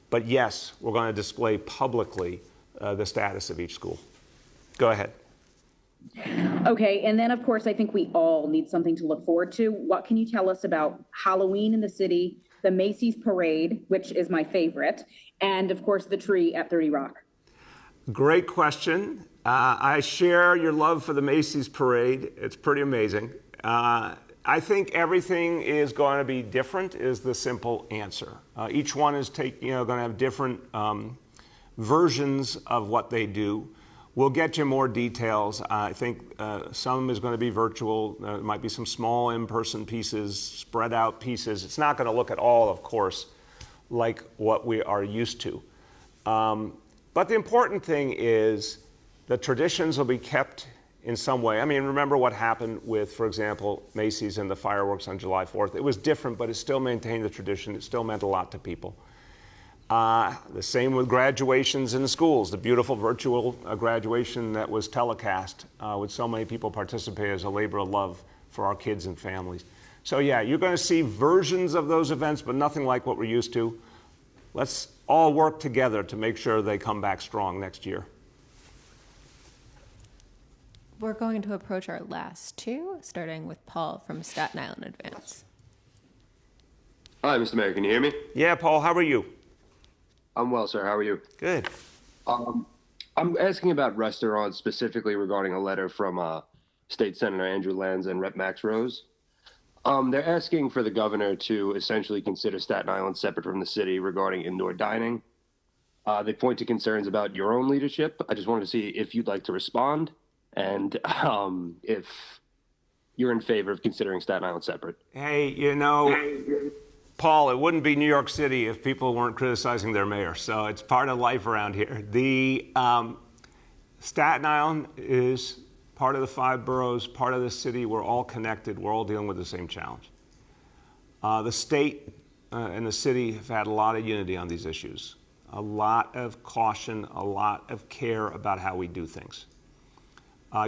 But yes, we're going to display publicly the status of each school. Go ahead. Okay, and then of course, I think we all need something to look forward to. What can you tell us about Halloween in the city, the Macy's parade, which is my favorite, and of course the tree at 30 Rock? Great question. I share your love for the Macy's parade. It's pretty amazing. I think everything is going to be different is the simple answer. Each one is going to have different versions of what they do. We'll get you more details. I think some is going to be virtual. There might be some small in-person pieces, spread out pieces. It's not going to look at all, of course, like what we are used to. But the important thing is the traditions will be kept in some way. I mean, remember what happened with, for example, Macy's and the fireworks on July 4th. It was different, but it still maintained the tradition. It still meant a lot to people. The same with graduations in the schools, the beautiful virtual graduation that was telecast with so many people participate as a labor of love for our kids and families. So yeah, you're going to see versions of those events, but nothing like what we're used to. Let's all work together to make sure they come back strong next year. We're going to approach our last two, starting with Paul from Staten Island Advance. Hi, Mr. Mayor. Can you hear me? Yeah, Paul, how are you? I'm well, sir. How are you? Good. I'm asking about restaurants, specifically regarding a letter from State Senator Andrew Lanza and Rep. Max Rose. They're asking for the governor to essentially consider Staten Island separate from the city regarding indoor dining. They point to concerns about your own leadership. I just wanted to see if you'd like to respond and if you're in favor of considering Staten Island separate. Hey, Paul, it wouldn't be New York City if people weren't criticizing their mayor. So it's part of life around here. The Staten Island is part of the 5 boroughs, part of the city. We're all connected. We're all dealing with the same challenge. The state and the city have had a lot of unity on these issues, a lot of caution, a lot of care about how we do things.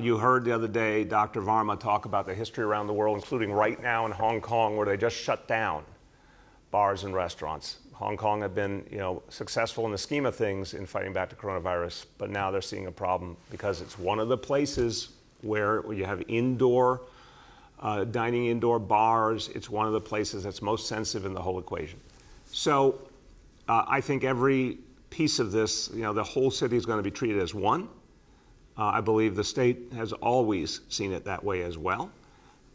You heard the other day Dr. Varma talk about the history around the world, including right now in Hong Kong, where they just shut down bars and restaurants. Hong Kong had been, successful in the scheme of things in fighting back the coronavirus, but now they're seeing a problem because it's one of the places where you have indoor dining, indoor bars. It's one of the places that's most sensitive in the whole equation. So I think every piece of this, the whole city is going to be treated as one. I believe the state has always seen it that way as well.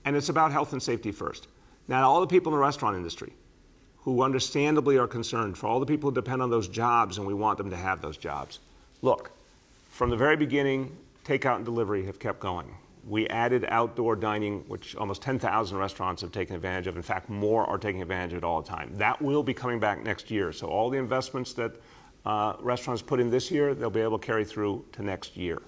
And it's about health and safety first. Now, all the people in the restaurant industry who understandably are concerned, for all the people who depend on those jobs and we want them to have those jobs. Look, from the very beginning, takeout and delivery have kept going. We added outdoor dining, which almost 10,000 restaurants have taken advantage of. In fact, more are taking advantage of it all the time. That will be coming back next year. So all the investments that restaurants put in this year, they'll be able to carry through to next year.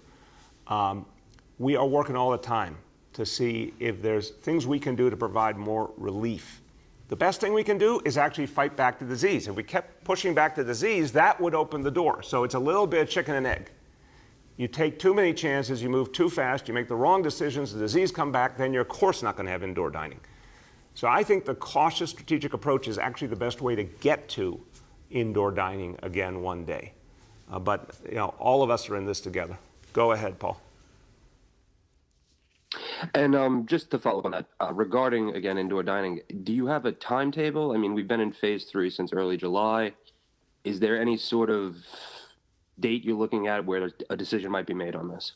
We are working all the time to see if there's things we can do to provide more relief. The best thing we can do is actually fight back the disease. If we kept pushing back the disease, that would open the door. So it's a little bit of chicken and egg. You take too many chances, you move too fast, you make the wrong decisions, the disease come back, then you're of course not going to have indoor dining. So I think the cautious strategic approach is actually the best way to get to indoor dining again one day. But all of us are in this together. Go ahead, Paul. And just to follow up on that, regarding, again, indoor dining, do you have a timetable? I mean, we've been in phase 3 since early July. Is there any sort of date you're looking at where a decision might be made on this?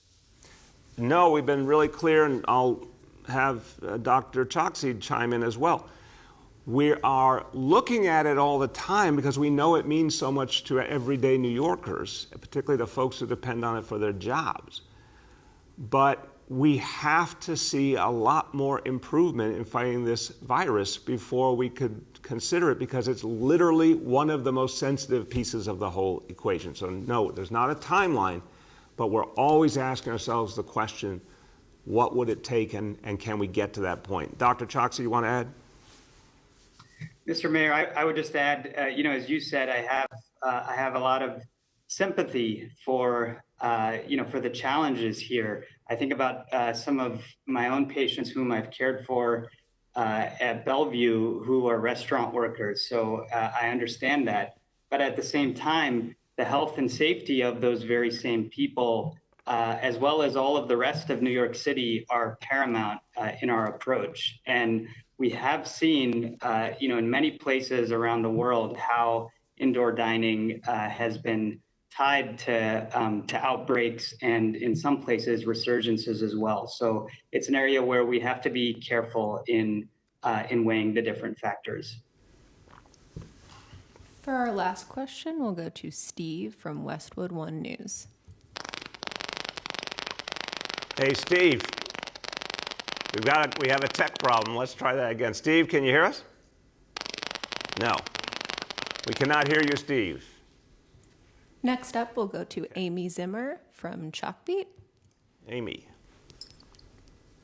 No, we've been really clear, and I'll have Dr. Choksi chime in as well. We are looking at it all the time because we know it means so much to everyday New Yorkers, particularly the folks who depend on it for their jobs. But we have to see a lot more improvement in fighting this virus before we could consider it, because it's literally one of the most sensitive pieces of the whole equation. So no, there's not a timeline, but we're always asking ourselves the question, what would it take and can we get to that point? Dr. Choksi, you want to add? Mr. Mayor, I would just add, as you said, I have a lot of sympathy for the challenges here. I think about some of my own patients whom I've cared for at Bellevue who are restaurant workers. So I understand that. But at the same time, the health and safety of those very same people, as well as all of the rest of New York City, are paramount in our approach. And we have seen, in many places around the world, how indoor dining has been tied to outbreaks and in some places resurgences as well. So it's an area where we have to be careful in weighing the different factors. For our last question, we'll go to Steve from Westwood One News. Hey, Steve. We have a tech problem. Let's try that again. Steve, can you hear us? No. We cannot hear you, Steve. Next up, we'll go to Amy Zimmer from Chalkbeat. Amy.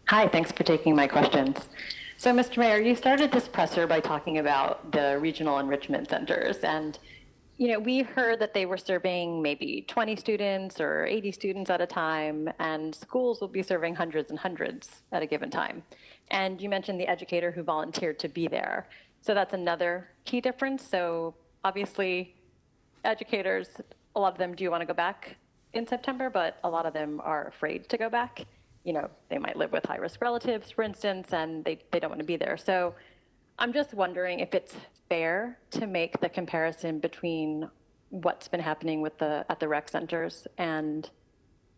Hi, thanks for taking my questions. So, Mr. Mayor, you started this presser by talking about the regional enrichment centers. And, you know, we heard that they were serving maybe 20 students or 80 students at a time, and schools will be serving hundreds and hundreds at a given time. And you mentioned the educator who volunteered to be there. So that's another key difference. So obviously, educators, a lot of them do want to go back in September, but a lot of them are afraid to go back. You know, they might live with high-risk relatives, for instance, and they don't want to be there. So I'm just wondering if it's fair to make the comparison between what's been happening at the rec centers and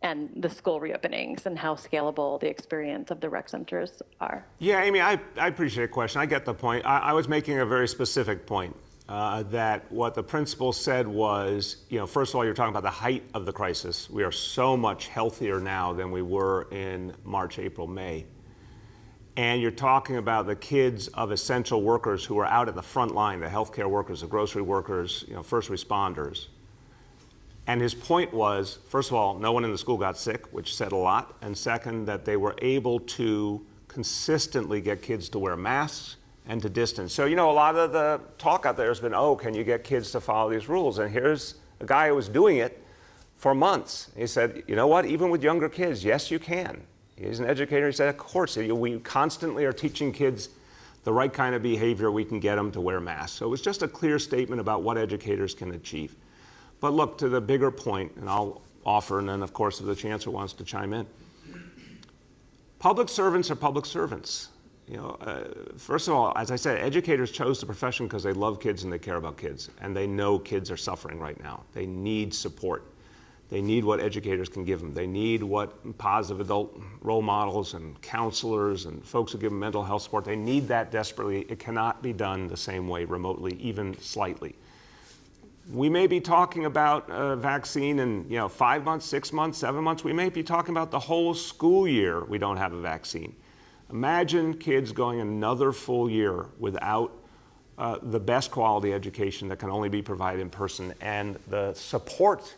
the school reopenings and how scalable the experience of the rec centers are. Yeah, Amy, I appreciate the question. I get the point. I was making a very specific point. That what the principal said was, you know, first of all, you're talking about the height of the crisis. We are so much healthier now than we were in March, April, May. And you're talking about the kids of essential workers who are out at the front line, the healthcare workers, the grocery workers, you know, first responders. And his point was, first of all, no one in the school got sick, which said a lot. And second, that they were able to consistently get kids to wear masks and to distance. So, you know, a lot of the talk out there has been, oh, can you get kids to follow these rules? And here's a guy who was doing it for months. He said, you know what, even with younger kids, yes, you can. He's an educator. He said, of course, we constantly are teaching kids the right kind of behavior. We can get them to wear masks. So it was just a clear statement about what educators can achieve. But look, to the bigger point, and I'll offer, and then, of course, if the chancellor wants to chime in. Public servants are public servants. You know, first of all, as I said, educators chose the profession because they love kids and they care about kids, and they know kids are suffering right now. They need support. They need what educators can give them. They need what positive adult role models and counselors and folks who give them mental health support, they need that desperately. It cannot be done the same way remotely, even slightly. We may be talking about a vaccine in, you know, 5 months, 6 months, 7 months. We may be talking about the whole school year we don't have a vaccine. Imagine kids going another full year without the best quality education that can only be provided in person and the support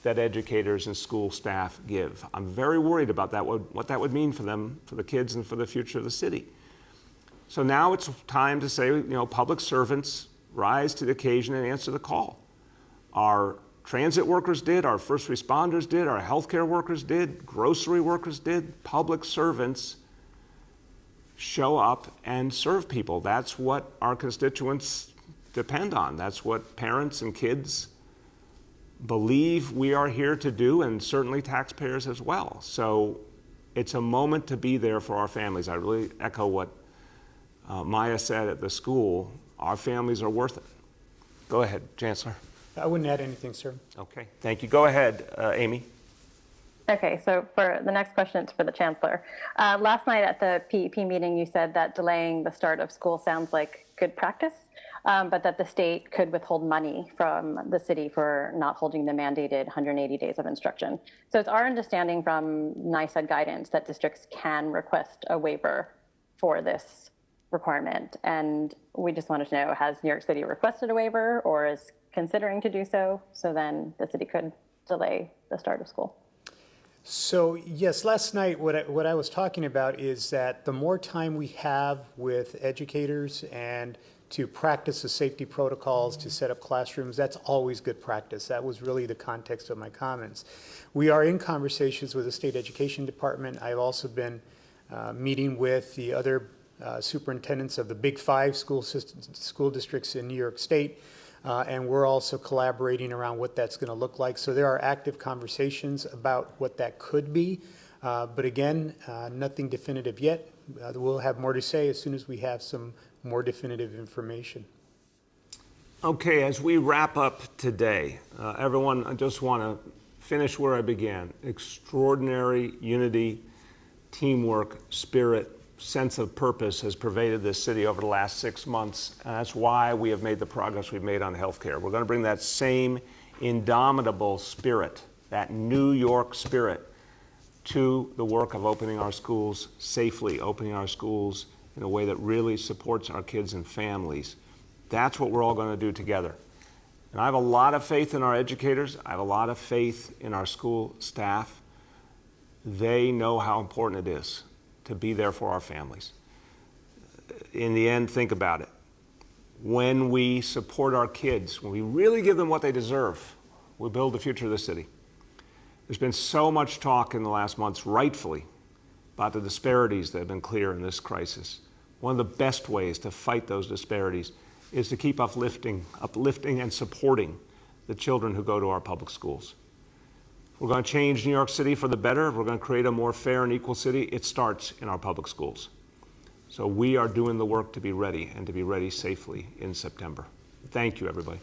that educators and school staff give. I'm very worried about that, what that would mean for them, for the kids, and for the future of the city. So now it's time to say, you know, public servants rise to the occasion and answer the call. Our transit workers did, our first responders did, our healthcare workers did, grocery workers did, public servants show up and serve people. That's what our constituents depend on. That's what parents and kids believe we are here to do, and certainly taxpayers as well. So it's a moment to be there for our families. I really echo what Maya said at the school. Our families are worth it. Go ahead, Chancellor. I wouldn't add anything, sir. Okay, thank you. Go ahead, Amy. Okay, so for the next question, it's for the Chancellor. Last night at the PEP meeting, you said that delaying the start of school sounds like good practice, but that the state could withhold money from the city for not holding the mandated 180 days of instruction. So it's our understanding from NYSED guidance that districts can request a waiver for this requirement. And we just wanted to know, has New York City requested a waiver or is considering to do so then the city could delay the start of school? So yes, last night what I was talking about is that the more time we have with educators and to practice the safety protocols, to set up classrooms, that's always good practice. That was really the context of my comments. We are in conversations with the state education department. I've also been meeting with the other superintendents of the Big Five school districts in New York State. And we're also collaborating around what that's going to look like. So there are active conversations about what that could be. But again, nothing definitive yet. We'll have more to say as soon as we have some more definitive information. Okay, as we wrap up today, everyone, I just want to finish where I began. Extraordinary unity, teamwork, spirit, sense of purpose has pervaded this city over the last 6 months. And that's why we have made the progress we've made on healthcare. We're going to bring that same indomitable spirit, that New York spirit, to the work of opening our schools safely, opening our schools in a way that really supports our kids and families. That's what we're all going to do together. And I have a lot of faith in our educators. I have a lot of faith in our school staff. They know how important it is to be there for our families. In the end, think about it. When we support our kids, when we really give them what they deserve, we build the future of the city. There's been so much talk in the last months, rightfully, about the disparities that have been clear in this crisis. One of the best ways to fight those disparities is to keep uplifting and supporting the children who go to our public schools. We're going to change New York City for the better. We're going to create a more fair and equal city. It starts in our public schools. So we are doing the work to be ready and to be ready safely in September. Thank you, everybody.